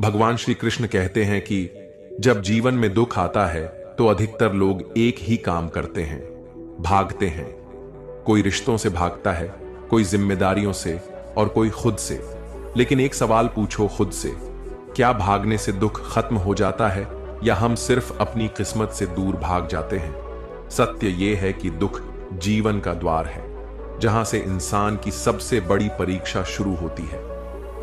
भगवान श्री कृष्ण कहते हैं कि जब जीवन में दुख आता है तो अधिकतर लोग एक ही काम करते हैं, भागते हैं। कोई रिश्तों से भागता है, कोई जिम्मेदारियों से और कोई खुद से। लेकिन एक सवाल पूछो खुद से, क्या भागने से दुख खत्म हो जाता है या हम सिर्फ अपनी किस्मत से दूर भाग जाते हैं? सत्य यह है कि दुख जीवन का द्वार है, जहां से इंसान की सबसे बड़ी परीक्षा शुरू होती है।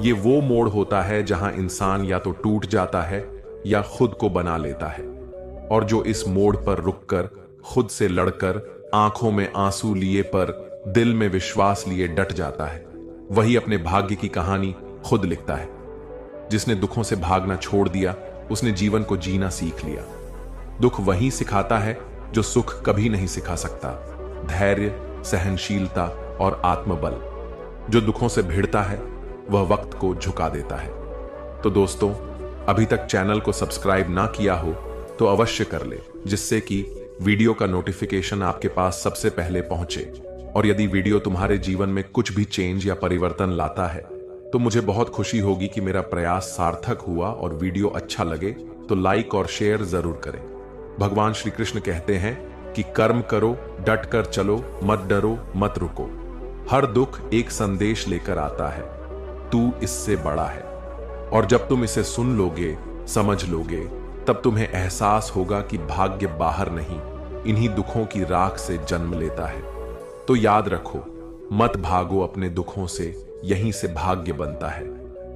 ये वो मोड़ होता है जहां इंसान या तो टूट जाता है या खुद को बना लेता है। और जो इस मोड़ पर रुककर, खुद से लड़कर, आंखों में आंसू लिए पर दिल में विश्वास लिए डट जाता है, वही अपने भाग्य की कहानी खुद लिखता है। जिसने दुखों से भागना छोड़ दिया, उसने जीवन को जीना सीख लिया। दुख वही सिखाता है जो सुख कभी नहीं सिखा सकता, धैर्य, सहनशीलता और आत्मबल। जो दुखों से भिड़ता है वह वक्त को झुका देता है। तो दोस्तों, अभी तक चैनल को सब्सक्राइब ना किया हो तो अवश्य कर ले, जिससे कि वीडियो का नोटिफिकेशन आपके पास सबसे पहले पहुंचे। और यदि वीडियो तुम्हारे जीवन में कुछ भी चेंज या परिवर्तन लाता है तो मुझे बहुत खुशी होगी कि मेरा प्रयास सार्थक हुआ। और वीडियो अच्छा लगे तो लाइक और शेयर जरूर करें। भगवान श्री कृष्ण कहते हैं कि कर्म करो, डट कर चलो, मत डरो, मत रुको। हर दुख एक संदेश लेकर आता है, तू इससे बड़ा है। और जब तुम इसे सुन लोगे, समझ लोगे, तब तुम्हें एहसास होगा कि भाग्य बाहर नहीं, इन्हीं दुखों की राख से जन्म लेता है। तो याद रखो, मत भागो अपने दुखों से, यहीं से भाग्य बनता है।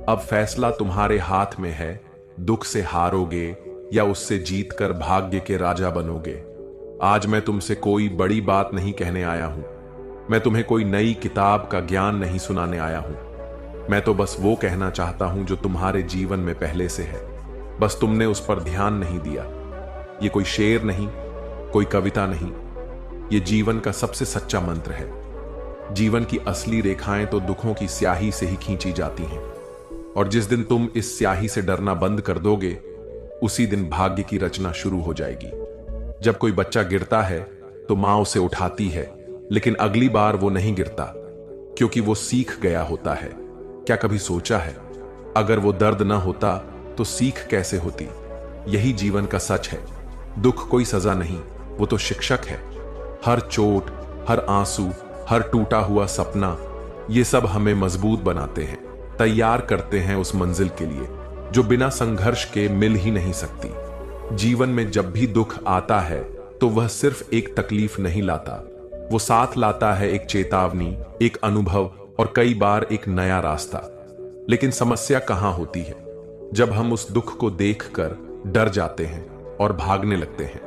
अब फैसला तुम्हारे हाथ में है, दुख से हारोगे या उससे जीतकर भाग्य के राजा बनोगे। आज मैं तुमसे कोई बड़ी बात नहीं कहने आया हूं, मैं तुम्हें कोई नई किताब का ज्ञान नहीं सुनाने आया हूं। मैं तो बस वो कहना चाहता हूं जो तुम्हारे जीवन में पहले से है, बस तुमने उस पर ध्यान नहीं दिया। ये कोई शेर नहीं, कोई कविता नहीं, ये जीवन का सबसे सच्चा मंत्र है। जीवन की असली रेखाएं तो दुखों की स्याही से ही खींची जाती हैं। और जिस दिन तुम इस स्याही से डरना बंद कर दोगे, उसी दिन भाग्य की रचना शुरू हो जाएगी। जब कोई बच्चा गिरता है तो मां उसे उठाती है, लेकिन अगली बार वो नहीं गिरता, क्योंकि वो सीख गया होता है। क्या कभी सोचा है, अगर वो दर्द ना होता तो सीख कैसे होती? यही जीवन का सच है। दुख कोई सजा नहीं, वो तो शिक्षक है। हर चोट, हर आंसू, हर टूटा हुआ सपना, ये सब हमें मजबूत बनाते हैं, तैयार करते हैं उस मंजिल के लिए जो बिना संघर्ष के मिल ही नहीं सकती। जीवन में जब भी दुख आता है तो वह सिर्फ एक तकलीफ नहीं लाता, वो साथ लाता है एक चेतावनी, एक अनुभव और कई बार एक नया रास्ता। लेकिन समस्या कहां होती है? जब हम उस दुख को देखकर डर जाते हैं और भागने लगते हैं।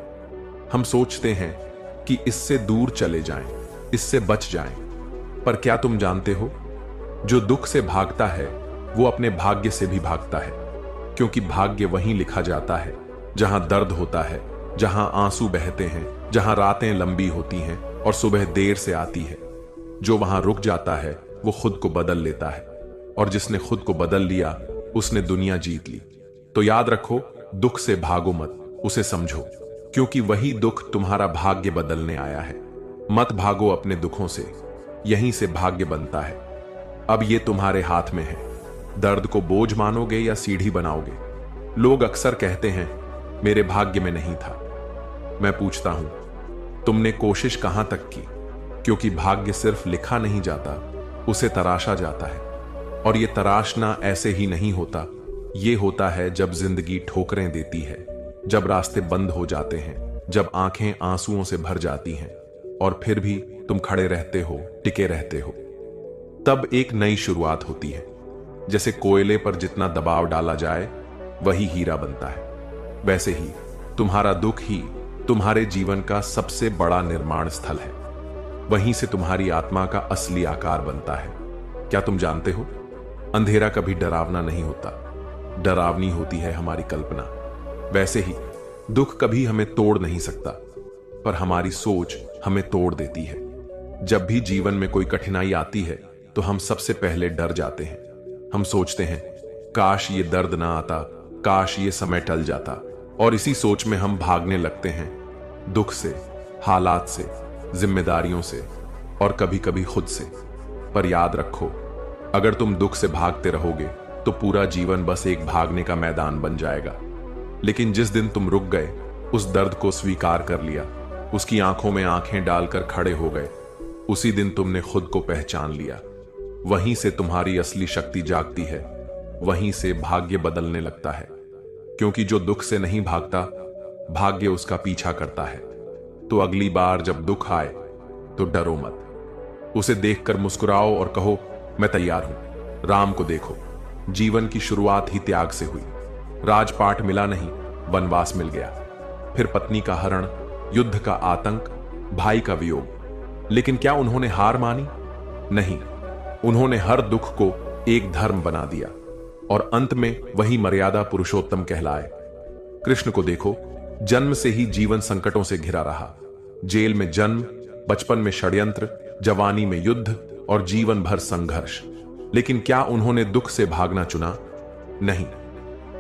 हम सोचते हैं कि इससे दूर चले जाएं, इससे बच जाएं। पर क्या तुम जानते हो, जो दुख से भागता है वो अपने भाग्य से भी भागता है। क्योंकि भाग्य वहीं लिखा जाता है जहां दर्द होता है, जहां आंसू बहते हैं, जहां रातें लंबी होती हैं और सुबह देर से आती है। जो वहां रुक जाता है वो खुद को बदल लेता है, और जिसने खुद को बदल लिया उसने दुनिया जीत ली। तो याद रखो, दुख से भागो मत, उसे समझो, क्योंकि वही दुख तुम्हारा भाग्य बदलने आया है। मत भागो अपने दुखों से, यहीं से भाग्य बनता है। अब ये तुम्हारे हाथ में है, दर्द को बोझ मानोगे या सीढ़ी बनाओगे। लोग अक्सर कहते हैं मेरे भाग्य में नहीं था। मैं पूछता हूं, तुमने कोशिश कहां तक की? क्योंकि भाग्य सिर्फ लिखा नहीं जाता, उसे तराशा जाता है। और ये तराशना ऐसे ही नहीं होता, ये होता है जब जिंदगी ठोकरें देती है, जब रास्ते बंद हो जाते हैं, जब आंखें आंसुओं से भर जाती हैं, और फिर भी तुम खड़े रहते हो, टिके रहते हो। तब एक नई शुरुआत होती है। जैसे कोयले पर जितना दबाव डाला जाए वही हीरा बनता है, वैसे ही तुम्हारा दुख ही तुम्हारे जीवन का सबसे बड़ा निर्माण स्थल है। वहीं से तुम्हारी आत्मा का असली आकार बनता है। क्या तुम जानते हो, अंधेरा कभी डरावना नहीं होता, डरावनी होती है हमारी कल्पना। वैसे ही दुख कभी हमें तोड़ नहीं सकता, पर हमारी सोच हमें तोड़ देती है। जब भी जीवन में कोई कठिनाई आती है तो हम सबसे पहले डर जाते हैं। हम सोचते हैं काश ये दर्द ना आता, काश ये समय टल जाता। और इसी सोच में हम भागने लगते हैं, दुख से, हालात से, जिम्मेदारियों से और कभी कभी खुद से। पर याद रखो, अगर तुम दुख से भागते रहोगे तो पूरा जीवन बस एक भागने का मैदान बन जाएगा। लेकिन जिस दिन तुम रुक गए, उस दर्द को स्वीकार कर लिया, उसकी आंखों में आंखें डालकर खड़े हो गए, उसी दिन तुमने खुद को पहचान लिया। वहीं से तुम्हारी असली शक्ति जागती है, वहीं से भाग्य बदलने लगता है। क्योंकि जो दुख से नहीं भागता, भाग्य उसका पीछा करता है। तो अगली बार जब दुख आए तो डरो मत, उसे देखकर मुस्कुराओ और कहो, मैं तैयार हूं। राम को देखो, जीवन की शुरुआत ही त्याग से हुई। राजपाट मिला नहीं, वनवास मिल गया। फिर पत्नी का हरण, युद्ध का आतंक, भाई का वियोग। लेकिन क्या उन्होंने हार मानी? नहीं, उन्होंने हर दुख को एक धर्म बना दिया और अंत में वही मर्यादा पुरुषोत्तम कहलाए। कृष्ण को देखो, जन्म से ही जीवन संकटों से घिरा रहा। जेल में जन्म, बचपन में षड्यंत्र, जवानी में युद्ध और जीवन भर संघर्ष। लेकिन क्या उन्होंने दुख से भागना चुना? नहीं,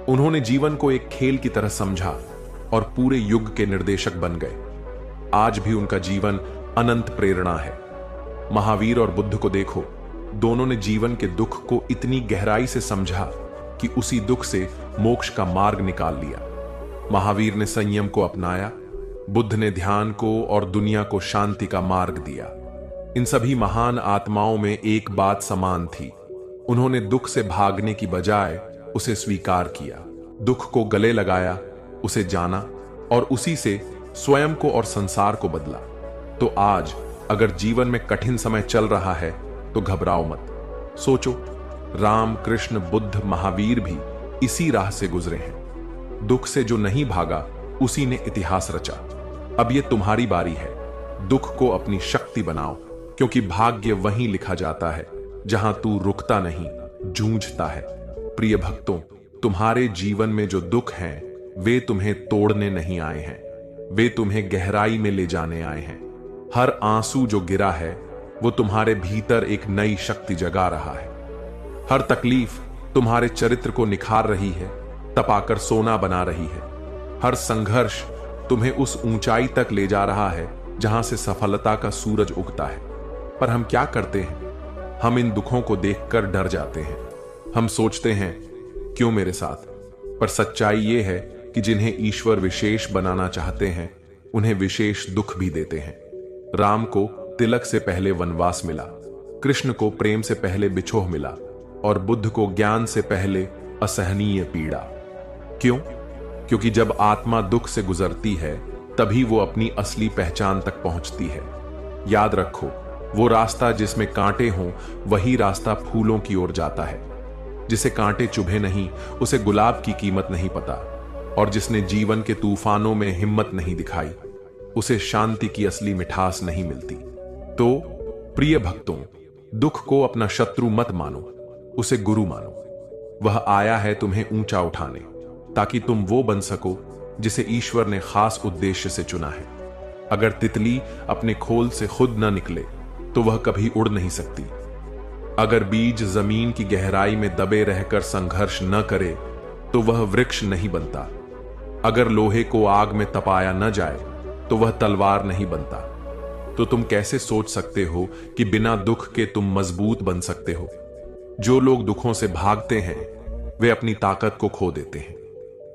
उन्होंने जीवन को एक खेल की तरह समझा और पूरे युग के निर्देशक बन गए। आज भी उनका जीवन अनंत प्रेरणा है। महावीर और बुद्ध को देखो, दोनों ने जीवन के दुख को इतनी गहराई से समझा कि उसी दुख से मोक्ष का मार्ग निकाल लिया। महावीर ने संयम को अपनाया, बुद्ध ने ध्यान को और दुनिया को शांति का मार्ग दिया। इन सभी महान आत्माओं में एक बात समान थी, उन्होंने दुख से भागने की बजाय उसे स्वीकार किया, दुख को गले लगाया, उसे जाना और उसी से स्वयं को और संसार को बदला। तो आज अगर जीवन में कठिन समय चल रहा है तो घबराओ मत। सोचो, राम, कृष्ण, बुद्ध, महावीर भी इसी राह से गुजरे हैं। दुख से जो नहीं भागा, उसी ने इतिहास रचा। अब ये तुम्हारी बारी है। दुख को अपनी शक्ति बनाओ, क्योंकि भाग्य वहीं लिखा जाता है जहां तू रुकता नहीं, जूझता है। प्रिय भक्तों, तुम्हारे जीवन में जो दुख हैं, वे तुम्हें तोड़ने नहीं आए हैं, वे तुम्हें गहराई में ले जाने आए हैं। हर आंसू जो गिरा है, वो तुम्हारे भीतर एक नई शक्ति जगा रहा है। हर तकलीफ तुम्हारे चरित्र को निखार रही है, तपाकर सोना बना रही है। हर संघर्ष तुम्हें उस ऊंचाई तक ले जा रहा है जहां से सफलता का सूरज उगता है। पर हम क्या करते हैं? हम इन दुखों को देखकर डर जाते हैं। हम सोचते हैं, क्यों मेरे साथ? पर सच्चाई यह है कि जिन्हें ईश्वर विशेष बनाना चाहते हैं, उन्हें विशेष दुख भी देते हैं। राम को तिलक से पहले वनवास मिला, कृष्ण को प्रेम से पहले बिछोह मिला और बुद्ध को ज्ञान से पहले असहनीय पीड़ा। क्यों? क्योंकि जब आत्मा दुख से गुजरती है, तभी वो अपनी असली पहचान तक पहुंचती है। याद रखो, वो रास्ता जिसमें कांटे हों, वही रास्ता फूलों की ओर जाता है। जिसे कांटे चुभे नहीं, उसे गुलाब की कीमत नहीं पता। और जिसने जीवन के तूफानों में हिम्मत नहीं दिखाई, उसे शांति की असली मिठास नहीं मिलती। तो प्रिय भक्तों, दुख को अपना शत्रु मत मानो, उसे गुरु मानो। वह आया है तुम्हें ऊंचा उठाने, ताकि तुम वो बन सको जिसे ईश्वर ने खास उद्देश्य से चुना है। अगर तितली अपने खोल से खुद न निकले तो वह कभी उड़ नहीं सकती। अगर बीज जमीन की गहराई में दबे रहकर संघर्ष न करे तो वह वृक्ष नहीं बनता। अगर लोहे को आग में तपाया न जाए तो वह तलवार नहीं बनता। तो तुम कैसे सोच सकते हो कि बिना दुख के तुम मजबूत बन सकते हो? जो लोग दुखों से भागते हैं, वे अपनी ताकत को खो देते हैं।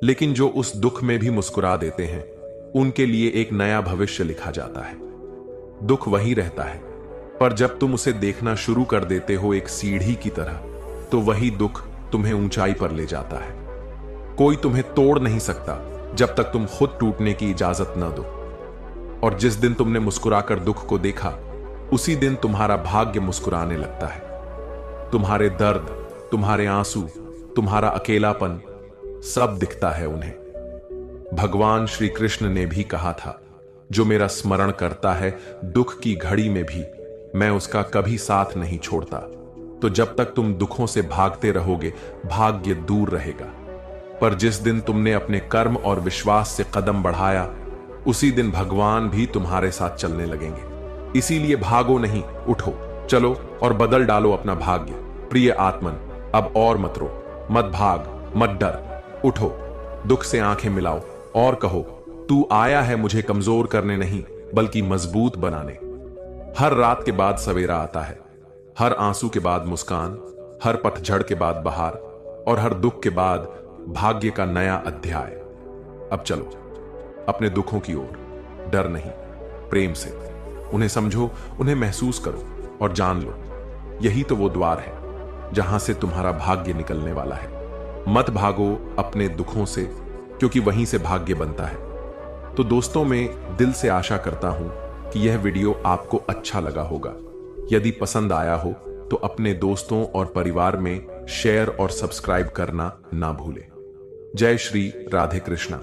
लेकिन जो उस दुख में भी मुस्कुरा देते हैं, उनके लिए एक नया भविष्य लिखा जाता है। दुख वहीं रहता है, पर जब तुम उसे देखना शुरू कर देते हो एक सीढ़ी की तरह, तो वही दुख तुम्हें ऊंचाई पर ले जाता है। कोई तुम्हें तोड़ नहीं सकता जब तक तुम खुद टूटने की इजाजत न दो। और जिस दिन तुमने मुस्कुराकर दुख को देखा, उसी दिन तुम्हारा भाग्य मुस्कुराने लगता है। तुम्हारे दर्द, तुम्हारे आंसू, तुम्हारा अकेलापन, सब दिखता है उन्हें। भगवान श्री कृष्ण ने भी कहा था, जो मेरा स्मरण करता है दुख की घड़ी में भी, मैं उसका कभी साथ नहीं छोड़ता। तो जब तक तुम दुखों से भागते रहोगे, भाग्य दूर रहेगा। पर जिस दिन तुमने अपने कर्म और विश्वास से कदम बढ़ाया, उसी दिन भगवान भी तुम्हारे साथ चलने लगेंगे। इसीलिए भागो नहीं, उठो, चलो और बदल डालो अपना भाग्य। प्रिय आत्मन, अब और मत रो, मत भाग, मत डर, उठो, दुख से आंखें मिलाओ और कहो, तू आया है मुझे कमजोर करने नहीं, बल्कि मजबूत बनाने। हर रात के बाद सवेरा आता है, हर आंसू के बाद मुस्कान, हर पतझड़ के बाद बहार। और हर दुख के बाद भाग्य का नया अध्याय। अब चलो अपने दुखों की ओर, डर नहीं, प्रेम से उन्हें समझो, उन्हें महसूस करो और जान लो यही तो वो द्वार है जहां से तुम्हारा भाग्य निकलने वाला है। मत भागो अपने दुखों से, क्योंकि वहीं से भाग्य बनता है। तो दोस्तों, मैं दिल से आशा करता हूं कि यह वीडियो आपको अच्छा लगा होगा। यदि पसंद आया हो तो अपने दोस्तों और परिवार में शेयर और सब्सक्राइब करना ना भूलें। जय श्री राधे कृष्णा।